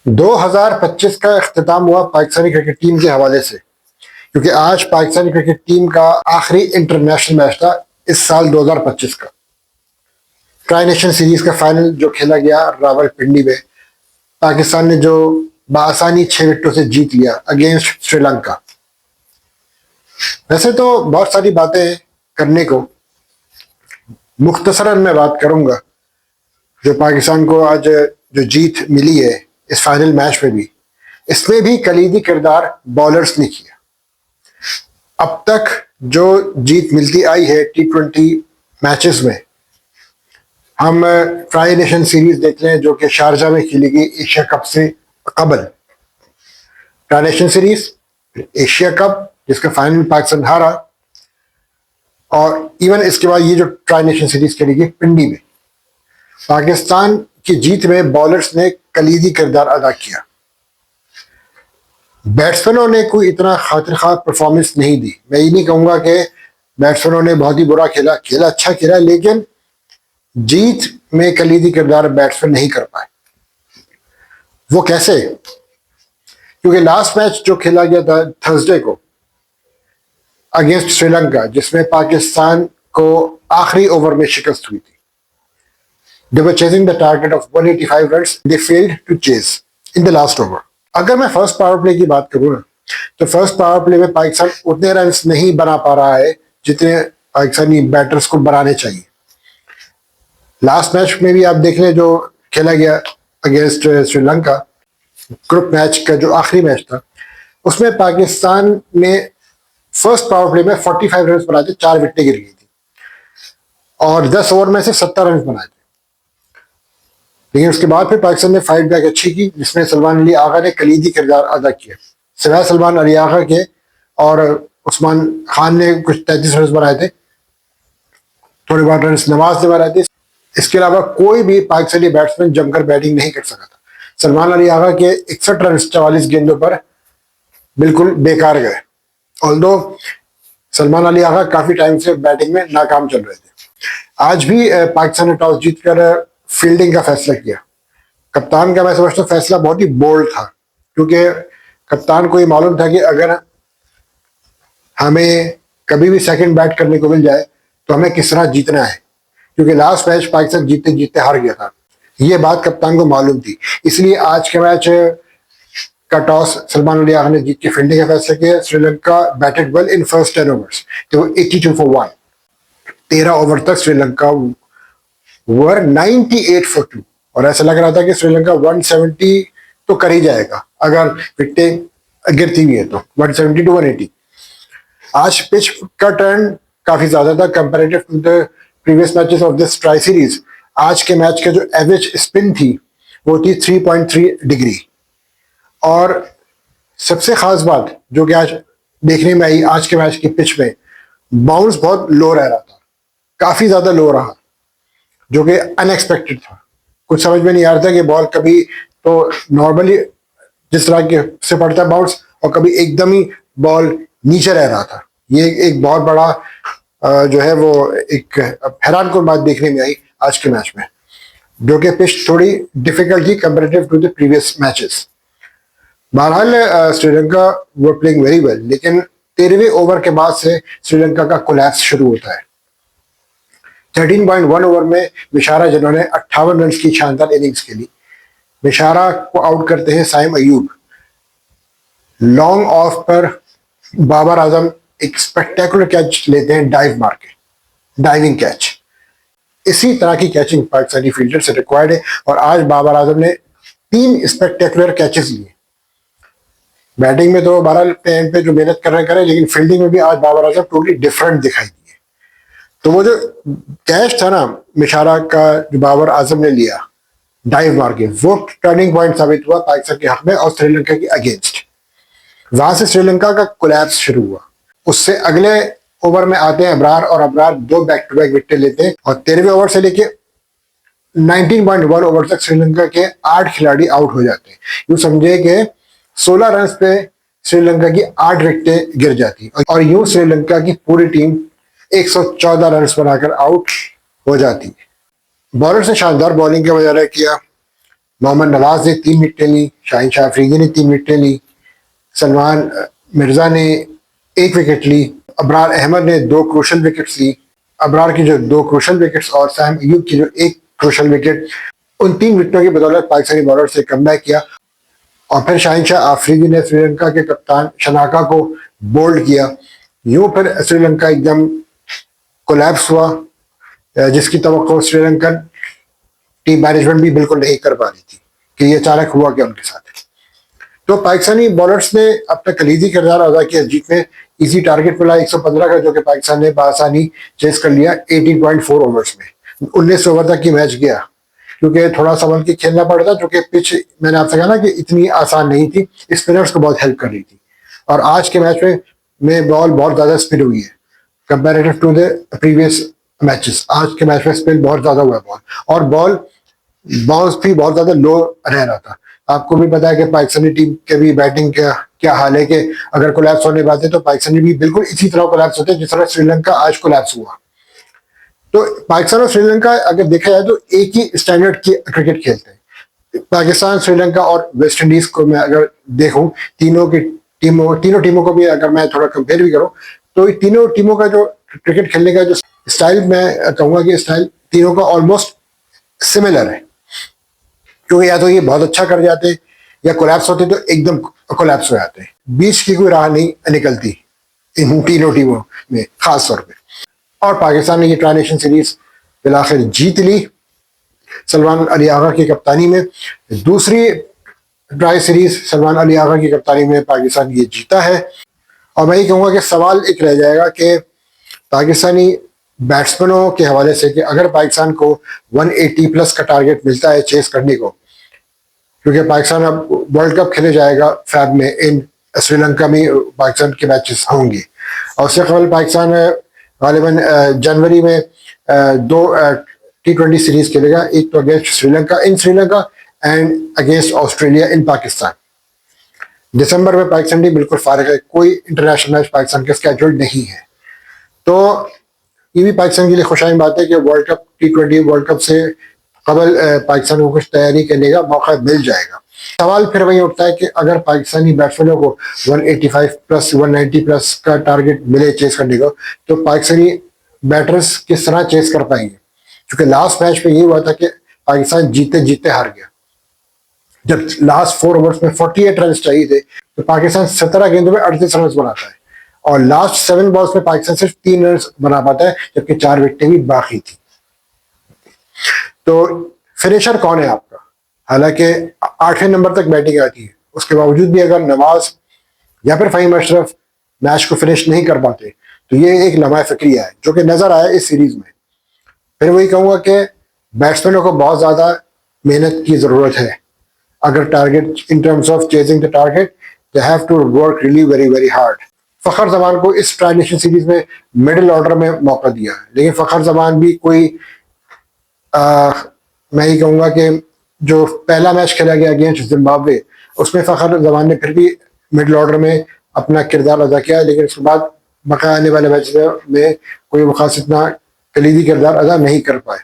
2025 का अख्ताम हुआ पाकिस्तानी क्रिकेट टीम के हवाले से, क्योंकि आज पाकिस्तानी क्रिकेट टीम का आखिरी इंटरनेशनल मैच था इस साल 2025 का। ट्राई नेशन सीरीज का फाइनल जो खेला गया रावलपिंडी में, पाकिस्तान ने जो बआसानी 6 विकेटों से जीत लिया अगेंस्ट श्रीलंका। वैसे तो बहुत सारी बातें करने को, मुख्तसरन मैं बात करूंगा जो पाकिस्तान को आज जो जीत मिली है इस फाइनल मैच में भी, इसमें भी कलीदी किरदार बॉलर्स ने किया। अब तक जो जीत मिलती आई है T20 मैचेस में, हम ट्राई नेशन सीरीज देख रहे हैं जो कि शारजा में खेली गई एशिया कप से कबल। Tri nation series, Asia cup जिसका फाइनल पाकिस्तान हारा, और इवन इसके बाद ये जो ट्राई नेशन सीरीज खेली गई पिंडी में, पाकिस्तान की जीत में बॉलर्स ने कलीदी किरदार अदा किया। बैट्समैनों ने कोई इतना खातिर खा परफॉर्मेंस नहीं दी। मैं ये नहीं कहूंगा कि बैट्समैनों ने बहुत ही बुरा खेला, खेला अच्छा खेला, लेकिन जीत में कलीदी किरदार बैट्समैन नहीं कर पाए। वो कैसे? क्योंकि लास्ट मैच जो खेला गया था थर्सडे को अगेंस्ट श्रीलंका, जिसमें पाकिस्तान को आखिरी ओवर में शिकस्त हुई थी। They were chasing the target of 185 runs. They failed to chase in the last over. अगर मैं फर्स्ट पावर प्ले की बात करूँ ना, तो फर्स्ट पावर प्ले में पाकिस्तान उतने रन्स नहीं बना पा रहा है जितने पाकिस्तानी बैटर्स को बनाने चाहिए। लास्ट मैच में भी आप देख लें जो खेला गया अगेंस्ट श्रीलंका, ग्रुप मैच का जो आखिरी मैच था, उसमें पाकिस्तान ने फर्स्ट पावर प्ले में 45 रन बनाए थे, 4 विकेटें गिर गई थी और 10 ओवर में से 70 रन बनाए थे। लेकिन उसके बाद फिर पाकिस्तान ने फाइट बैक अच्छी की, जिसमें सलमान अली आगा ने कलीदी किरदार अदा किया। सिवाय सलमान अली आगा के और उस्मान खान ने कुछ 33 रन बनाए थे, थोड़े बहुत रन नवाज ने बनाए थे। इसके अलावा कोई भी पाकिस्तानी बैट्समैन जमकर बैटिंग नहीं कर सका था। सलमान अली आगा के 61 रन 44 गेंदों पर बिल्कुल बेकार गए। ऑल्दो सलमान अली आगा काफी टाइम से बैटिंग में नाकाम चल रहे थे। आज भी पाकिस्तान ने टॉस जीतकर फील्डिंग का फैसला किया। कप्तान का मैं समझता हूँ फैसला बहुत ही बोल्ड था, क्योंकि कप्तान को ये मालूम था कि अगर हमें कभी भी सेकंड बैट करने को मिल जाए तो हमें किस तरह जीतना है, क्योंकि लास्ट मैच पाकिस्तान जीतते जीतते हार गया था। ये बात कप्तान को मालूम थी, इसलिए आज के मैच का टॉस सलमान अली आगा ने जीत के फील्डिंग का फैसला किया। Sri Lanka batted well in first 10 overs, तो 82 for 1। 13 ओवर तक श्रीलंका वर 98 for 2, और ऐसा लग रहा था कि श्रीलंका 170 तो कर ही जाएगा अगर विकेटें गिरती हुई है तो 170 to 180। आज पिच का टर्न काफी ज्यादा था comparative to the previous matches of this tri series. आज के मैच का जो एवरेज स्पिन थी वो थी 3.3 डिग्री, और सबसे खास बात जो कि आज देखने में आई आज के मैच की पिच में, बाउंस बहुत लो रह रहा था, काफी ज्यादा लो रहा, जो कि अनएक्सपेक्टेड था। कुछ समझ में नहीं आ रहा था कि बॉल कभी तो नॉर्मली जिस तरह के से पड़ता है बाउंस, और कभी एकदम ही बॉल नीचे रह रहा था। ये एक बहुत बड़ा जो है वो एक हैरानकुन बात देखने में आई आज के मैच में, जो कि पिच थोड़ी डिफिकल्ट थी comparative to the previous matches. बहरहाल Sri Lanka were playing very well, लेकिन 13वें ओवर के बाद से श्रीलंका का कोलैप्स शुरू होता है। 13.1 ओवर में मिशारा, जिन्होंने 58 रन की शानदार इनिंग्स खेली, मिशारा को आउट करते हैं साइम अयूब। लॉन्ग ऑफ पर बाबर आजम एक स्पेक्टेकुलर कैच लेते हैं डाइव मार के, डाइविंग कैच। इसी तरह की कैचिंग पाकिस्तानी फील्डर से रिक्वायर्ड है, और आज बाबर आजम ने 3 स्पेक्टेकुलर कैचेस लिए। बैटिंग में तो बहरहाल एंड पे जो मेहनत कर रहे करें, लेकिन फील्डिंग में भी आज बाबर आजम टोटली डिफरेंट दिखाई दिए। तो वो जो कैच था ना मिशारा का, जो बाबर आजम ने लिया डाइव मार के, वो टर्निंग पॉइंट साबित हुआ पाकिस्तान के हक में और श्रीलंका के अगेंस्ट। वहां से श्रीलंका का कोलैप्स शुरू हुआ। उससे अगले ओवर में आते हैं अबरार, और Abrar 2 back to back wicket लेते हैं, और 13वें ओवर से लेके 19.1 ओवर तक श्रीलंका के 8 खिलाड़ी आउट हो जाते हैं। यूं समझे कि 16 रन पे श्रीलंका की 8 विकेटें गिर जाती, और यूं श्रीलंका की पूरी टीम 114 रन बनाकर आउट हो जाती है। बॉलर्स ने शानदार बॉलिंग का मुजाहरा किया। मोहम्मद नवाज ने 3 विकेटें ली, शाहीन शाह अफरीदी ने 3 विकेटें ली, सलमान मिर्जा ने 1 विकेट ली, अबरार अहमद ने 2 क्रूशल विकेट्स ली। अबरार की जो 2 क्रूशल विकेट्स और सैम अयूब की जो 1 क्रूशल विकेट, उन 3 विकेटों की बदौलत पाकिस्तानी बॉलर से कमबैक किया। और फिर शाहीन शाह आफरीदी ने श्रीलंका के कप्तान शनाका को बोल्ड किया। यूं फिर श्रीलंका एकदम कोलैप्स हुआ, जिसकी तवक्को श्रीलंकन टीम मैनेजमेंट भी बिल्कुल नहीं कर पा रही थी कि ये अचानक हुआ क्या उनके साथ। तो पाकिस्तानी बॉलर्स ने अपना कलीदी किरदार अदा किया जीत में। इजी टारगेट मिला 115 का, जो कि पाकिस्तान ने बआसानी चेस कर लिया 18.4 ओवर्स में। 19 ओवर तक की मैच गया, क्योंकि थोड़ा संभल के खेलना पड़ता, क्योंकि पिच मैंने आपसे कहा ना कि इतनी आसान नहीं थी, स्पिनर्स को बहुत हेल्प कर रही थी। और आज के मैच में बॉल बहुत ज़्यादा स्पिन हुई है comparative to the previous matches. आज के मैच में स्पिन बहुत ज़्यादा हुआ बॉल, और बॉल बाउंस भी बहुत ज़्यादा लो रह रहा था। आपको भी पता है कि पाकिस्तानी टीम के भी बैटिंग का क्या हाल है, कि अगर कोलैप्स होने पाते तो पाकिस्तानी भी बिल्कुल इसी तरह कोलैप्स होते जिस तरह श्रीलंका आज कोलैप्स हुआ। तो पाकिस्तान और श्रीलंका अगर देखा जाए तो एक ही स्टैंडर्ड की क्रिकेट खेलते हैं। पाकिस्तान, श्रीलंका और वेस्ट इंडीज को मैं अगर देखूं, तीनों टीमों को भी अगर मैं थोड़ा कंपेयर भी करूं, तो तीनों टीमों का जो क्रिकेट खेलने का जो स्टाइल, मैं कहूंगा कि स्टाइल तीनों का ऑलमोस्ट सिमिलर है। क्योंकि या तो ये बहुत अच्छा कर जाते, या कोलैप्स होते तो एकदम कोलैप्स हो जाते। बीच की कोई राह नहीं निकलती इन तीनों टीमों में खास तौर पे। और पाकिस्तान ने ये ट्रांजिशन सीरीज बिलाखिर जीत ली सलमान अली आगा की कप्तानी में। दूसरी ट्राई सीरीज सलमान अली आगा की कप्तानी में पाकिस्तान ये जीता है। और मैं ये कहूँगा कि सवाल एक रह जाएगा कि पाकिस्तानी बैट्समैनों के हवाले से, कि अगर पाकिस्तान को 180 प्लस का टारगेट मिलता है चेस करने को, क्योंकि पाकिस्तान अब वर्ल्ड कप खेले जाएगा फैब में, इन श्रीलंका में पाकिस्तान के मैचेस होंगे। और उससे कबल पाकिस्तान गालिबन जनवरी में 2 T20 सीरीज खेलेगा, एक तो against Sri Lanka in Sri Lanka and against Australia in Pakistan. दिसंबर में पाकिस्तान टीम बिल्कुल फारिग है, कोई इंटरनेशनल मैच पाकिस्तान का स्केड्यूल नहीं है। तो ये भी पाकिस्तान के लिए खुशाइन बात है कि world cup T20 world cup से कबल पाकिस्तान को कुछ तैयारी करने का मौका मिल जाएगा। सवाल फिर वही उठता है कि अगर पाकिस्तानी बैट्समैनों को 185 प्लस 190 प्लस का टारगेट मिले चेस करने को, तो पाकिस्तानी बैटर्स किस तरह चेस कर पाएंगे। क्योंकि लास्ट मैच में ये हुआ था कि पाकिस्तान जीते जीते हार गया। जब लास्ट 4 ओवर्स में 48 रन चाहिए थे, तो पाकिस्तान 17 गेंदों में 38 रन बनाता है, और लास्ट 7 बॉल्स में पाकिस्तान सिर्फ 3 रन बना पाता है, जबकि 4 विकेटें भी बाकी थी। तो फिनिशर कौन है आपका? हालांकि 8वें नंबर तक बैटिंग आती है, उसके बावजूद भी अगर नवाज या फिर फ़हीम अशरफ मैच को फिनिश नहीं कर पाते, तो ये एक लम्हा फिक्रिया है जो कि नजर आया इस सीरीज में। फिर वही कहूँगा कि बैट्समैनों को बहुत ज़्यादा मेहनत की ज़रूरत है। अगर target, in terms of chasing the target, they have to work really very very hard. Fakhar Zaman को इस ट्रांजिशन सीरीज में मिडिल ऑर्डर में मौका दिया, लेकिन फ़खर जमान भी कोई मैं ये कहूँगा कि जो पहला मैच खेला गया अगेंस्ट जिम्बाब्वे, उसमें फ़खर जमान ने फिर भी मिडिल ऑर्डर में अपना किरदार अदा किया, लेकिन उसके बाद बकाया आने वाले मैच में कोई वो खास इतना कलीदी किरदार अदा नहीं कर पाए।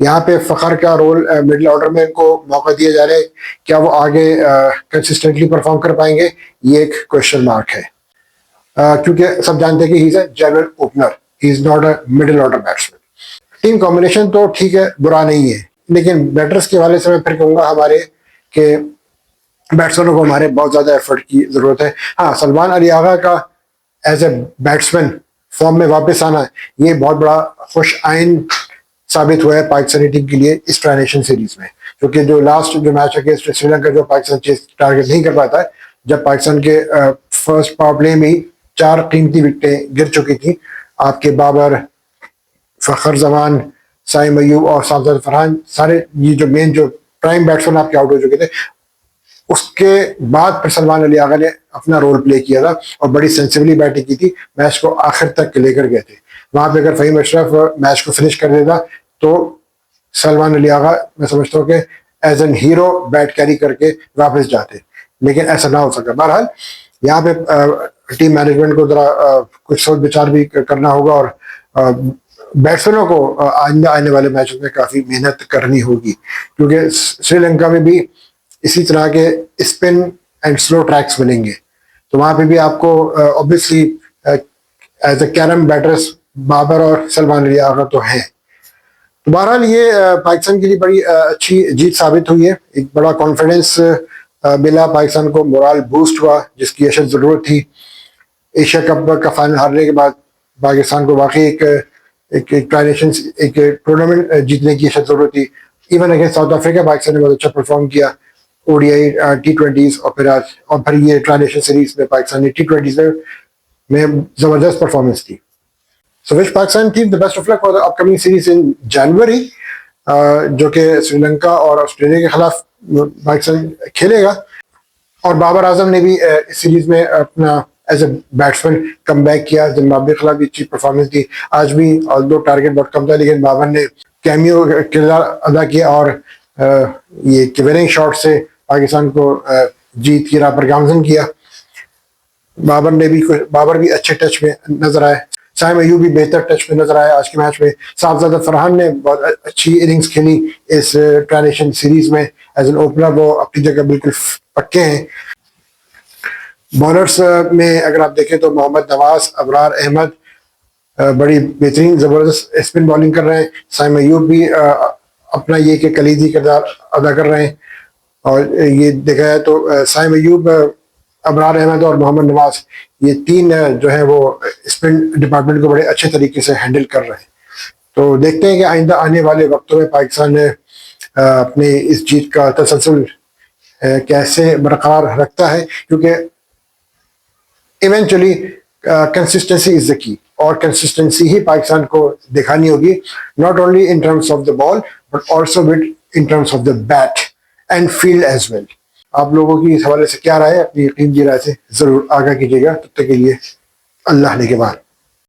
यहाँ पे फ़खर का रोल मिडिल ऑर्डर में इनको मौका दिया जा रहा है, क्या वो आगे कंसिस्टेंटली परफॉर्म कर पाएंगे, ये एक क्वेश्चन मार्क है। क्योंकि सब जानते हैं कि he is a general opener, he is not a middle order batsman. Team combination तो ठीक है, बुरा नहीं है, लेकिन बैटर्स के हवाले से मैं फिर कहूँगा हमारे के बैट्समैनों को हमारे बहुत ज़्यादा एफर्ट की ज़रूरत है। हाँ, सलमान अली आगा का एज ए बैट्समैन फॉर्म में वापस आना, ये बहुत बड़ा खुश आइन साबित हुआ है पाकिस्तानी टीम के लिए इस ट्रांजिशन सीरीज में। क्योंकि जो लास्ट जो मैच अगेंस्ट श्रीलंका, जो पाकिस्तान चेस टारगेट नहीं कर पाता है, जब पाकिस्तान के फर्स्ट पावर प्ले में 4 कीमती विकेटें गिर चुकी थी, आपके बाबर, फ़खर जमान, साइम अयूब और सामज़द फरहान, सारे ये जो मेन जो प्राइम बैट्समैन आपके आउट हो चुके थे, उसके बाद फिर सलमान अली आगा ने अपना रोल प्ले किया था और बड़ी सेंसिबली बैटिंग की थी, मैच को आखिर तक लेकर गए थे। वहां पे अगर फ़हीम अशरफ मैच को फिनिश कर देता, तो सलमान अली आगा मैं समझता हूँ कि as an hero bat carry करके वापस जाते, लेकिन ऐसा ना हो सका। बहरहाल यहाँ पे टीम मैनेजमेंट को जरा कुछ सोच विचार भी करना होगा, और बैट्समैनों को आइंदा आने वाले मैचों में काफी मेहनत करनी होगी, क्योंकि श्रीलंका में भी इसी तरह के स्पिन एंड स्लो ट्रैक्स मिलेंगे। तो वहां पे भी आपको obviously as a carrom batters Babar और सलमान अली आगा तो हैं। तो बहरहाल ये पाकिस्तान के लिए बड़ी अच्छी जीत साबित हुई है। एक बड़ा कॉन्फिडेंस मिला पाकिस्तान को, मोरल बूस्ट हुआ जिसकी अशद जरूरत थी। एशिया कप का फाइनल हारने के बाद पाकिस्तान को वाकई एक ट्राई नेशंस एक टूर्नामेंट जीतने की अशद जरूरत थी। Even against south Africa Pakistan ने बहुत अच्छा परफॉर्म किया, ओडीआई T20s, और फिर ये ट्राई नेशन सीरीज में पाकिस्तान ने T20s में जबरदस्त परफॉर्मेंस थी। So wish Pakistan team the best of luck for the upcoming series in January, जो कि श्रीलंका और ऑस्ट्रेलिया के खिलाफ पाकिस्तान खेलेगा। और बाबर आजम ने भी इस सीरीज में अपना as a batsman come back किया, जिम्बाब्वे के खिलाफ भी अच्छी परफॉर्मेंस दी। आज भी दो टारगेट बहुत कम था, लेकिन बाबर ने कैमियो किरदार अदा किया और ये विनिंग शॉट से पाकिस्तान को जीत की राह पर गामजन किया। बाबर भी अच्छे टच में नजर आए, साइम अयूब भी बेहतर टच में नजर आया आज के मैच में। साहबजादा फरहान ने बहुत अच्छी इनिंग्स खेली इस ट्राई नेशन सीरीज में। एज एन ओपनर वो अपनी जगह बिल्कुल पक्के हैं। बॉलर्स में अगर आप देखें तो मोहम्मद नवाज, अबरार अहमद बड़ी बेहतरीन जबरदस्त स्पिन बॉलिंग कर रहे हैं। साइम अयूब भी अपना ये कि कलीदी किरदार अदा कर रहे हैं। और ये देखा जाए तो साइम अयूब, अबरार अहमद और मोहम्मद नवाज, ये तीन जो है वो स्पिन डिपार्टमेंट को बड़े अच्छे तरीके से हैंडल कर रहे हैं। तो देखते हैं कि आइंदा आने वाले वक्तों में पाकिस्तान अपने इस जीत का तसलसल कैसे बरकरार रखता है, क्योंकि eventually consistency is the key, और कंसिस्टेंसी ही पाकिस्तान को दिखानी होगी, not only in terms of the ball but also with in terms of the bat and field as well. आप लोगों की इस हवाले से क्या राय है, अपनी कीमती राय से जरूर आगाह कीजिएगा। तब तक के लिए अल्लाह ने के बाद।